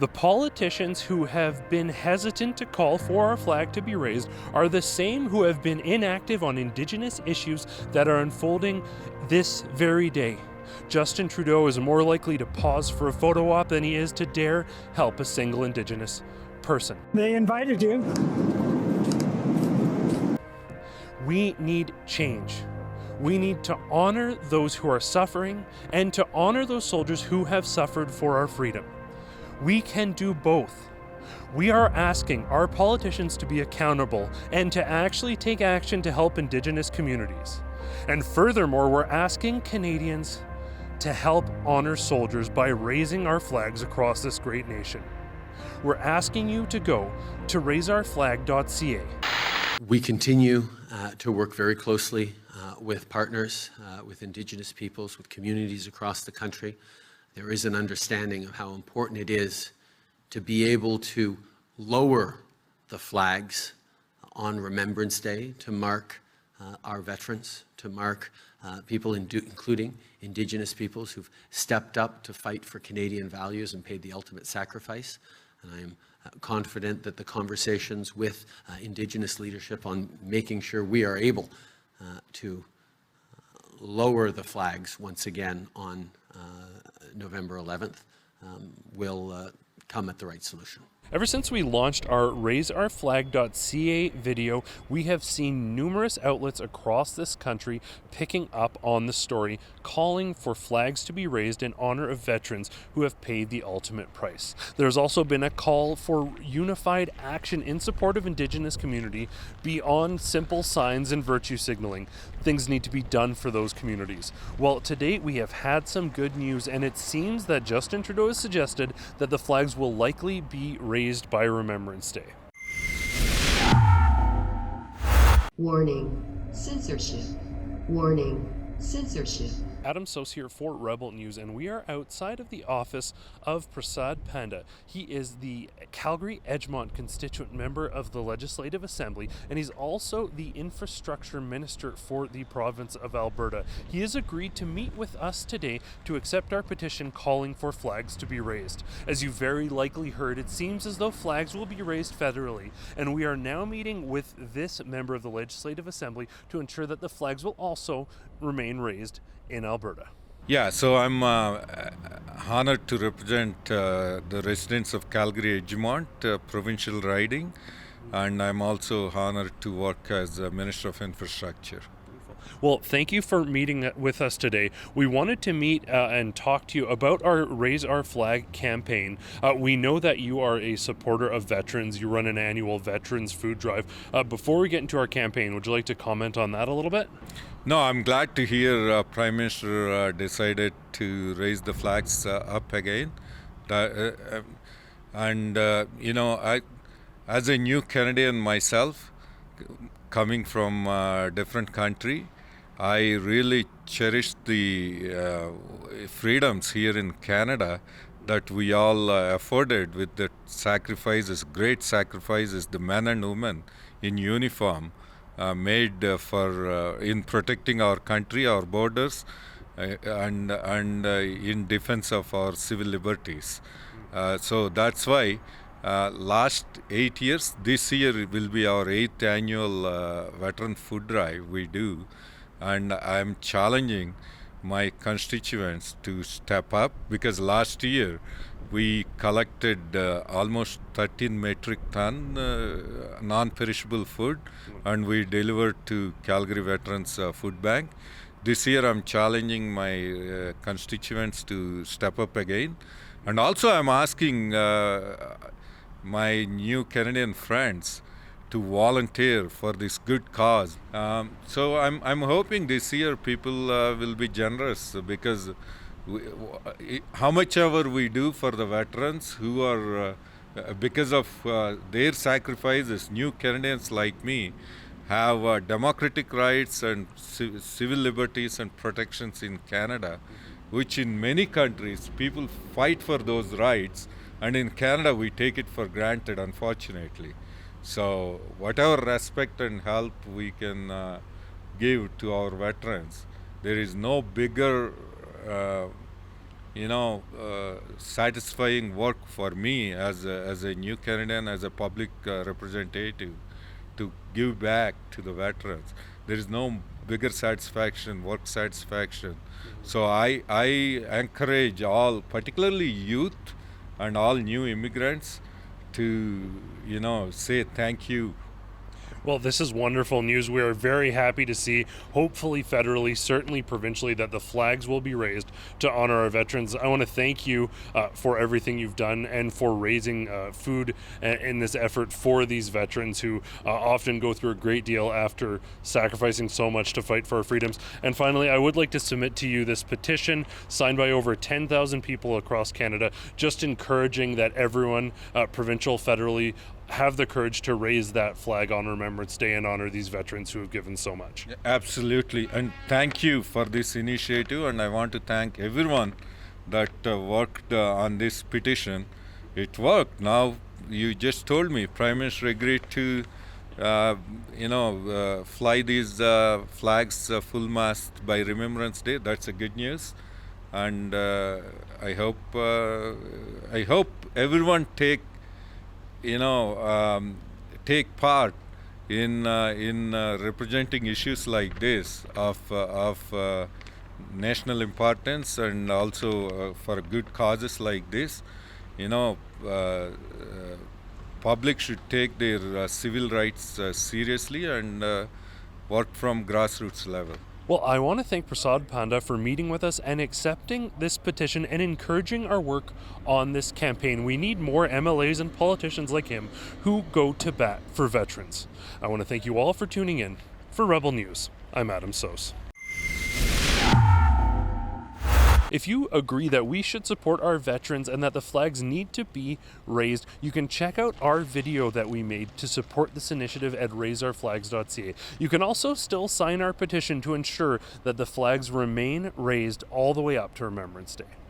The politicians who have been hesitant to call for our flag to be raised are the same who have been inactive on Indigenous issues that are unfolding this very day. Justin Trudeau is more likely to pause for a photo op than he is to dare help a single Indigenous person. They invited you. We need change. We need to honor those who are suffering and to honor those soldiers who have suffered for our freedom. We can do both. We are asking our politicians to be accountable and to actually take action to help Indigenous communities. And furthermore, we're asking Canadians to help honor soldiers by raising our flags across this great nation. We're asking you to go to raiseourflag.ca. We continue to work very closely with partners, with Indigenous peoples, with communities across the country. There is an understanding of how important it is to be able to lower the flags on Remembrance Day to mark our veterans, to mark people including Indigenous peoples who've stepped up to fight for Canadian values and paid the ultimate sacrifice. And I am confident that the conversations with Indigenous leadership on making sure we are able to lower the flags once again on November 11th will come at the right solution. Ever since we launched our raiseourflag.ca video, we have seen numerous outlets across this country picking up on the story, calling for flags to be raised in honor of veterans who have paid the ultimate price. There's also been a call for unified action in support of Indigenous community beyond simple signs and virtue signaling. Things need to be done for those communities. Well, to date, we have had some good news, and it seems that Justin Trudeau has suggested that the flags will likely be raised by Remembrance Day. Warning, censorship. Warning, censorship. Adam Soos here for Rebel News, and we are outside of the office of Prasad Panda. He is the Calgary Edgemont constituent member of the Legislative Assembly, and he's also the Infrastructure Minister for the province of Alberta. He has agreed to meet with us today to accept our petition calling for flags to be raised. As you very likely heard, it seems as though flags will be raised federally, and we are now meeting with this member of the Legislative Assembly to ensure that the flags will also remain raised in Alberta. Yeah, so I'm honored to represent the residents of Calgary Edgemont provincial riding, and I'm also honored to work as a Minister of Infrastructure. Well, thank you for meeting with us today. We wanted to meet and talk to you about our Raise Our Flag campaign. We know that you are a supporter of veterans. You run an annual veterans food drive. Before we get into our campaign, would you like to comment on that a little bit? No, I'm glad to hear Prime Minister decided to raise the flags up again. I, as a new Canadian myself, coming from a different country, I really cherish the freedoms here in Canada that we all afforded with the sacrifices, great sacrifices, the men and women in uniform made for in protecting our country, our borders, and in defense of our civil liberties. So that's why last 8 years, this year will be our 8th annual veteran food drive we do. And I'm challenging my constituents to step up because last year we collected almost 13 metric ton non-perishable food and we delivered to Calgary Veterans Food Bank. This year I'm challenging my constituents to step up again. And also I'm asking my new Canadian friends to volunteer for this good cause. So I'm hoping this year people will be generous because how much ever we do for the veterans who are, because of their sacrifices, new Canadians like me have democratic rights and civil liberties and protections in Canada, which in many countries people fight for those rights, and in Canada we take it for granted, unfortunately. So whatever respect and help we can give to our veterans, there is no bigger satisfying work for me as a new Canadian, as a public representative, to give back to the veterans. There is no bigger satisfaction, work satisfaction. So I encourage all, particularly youth and all new immigrants, to say thank you. Well, this is wonderful news. We are very happy to see, hopefully federally, certainly provincially, that the flags will be raised to honor our veterans. I want to thank you for everything you've done and for raising food in this effort for these veterans who often go through a great deal after sacrificing so much to fight for our freedoms. And finally, I would like to submit to you this petition signed by over 10,000 people across Canada, just encouraging that everyone, provincial, federally, have the courage to raise that flag on Remembrance Day and honor these veterans who have given so much. Absolutely, and thank you for this initiative, and I want to thank everyone that worked on this petition. It worked. Now you just told me Prime Minister agreed to fly these flags full-mast by Remembrance Day. That's a good news, and I hope everyone take part in representing issues like this of national importance, and also for good causes like this. Public should take their civil rights seriously and work from grassroots level. Well, I want to thank Prasad, Panda, for meeting with us and accepting this petition and encouraging our work on this campaign. We need more MLAs and politicians like him who go to bat for veterans. I want to thank you all for tuning in. For Rebel News, I'm Adam Soos. If you agree that we should support our veterans and that the flags need to be raised, you can check out our video that we made to support this initiative at raiseourflags.ca. You can also still sign our petition to ensure that the flags remain raised all the way up to Remembrance Day.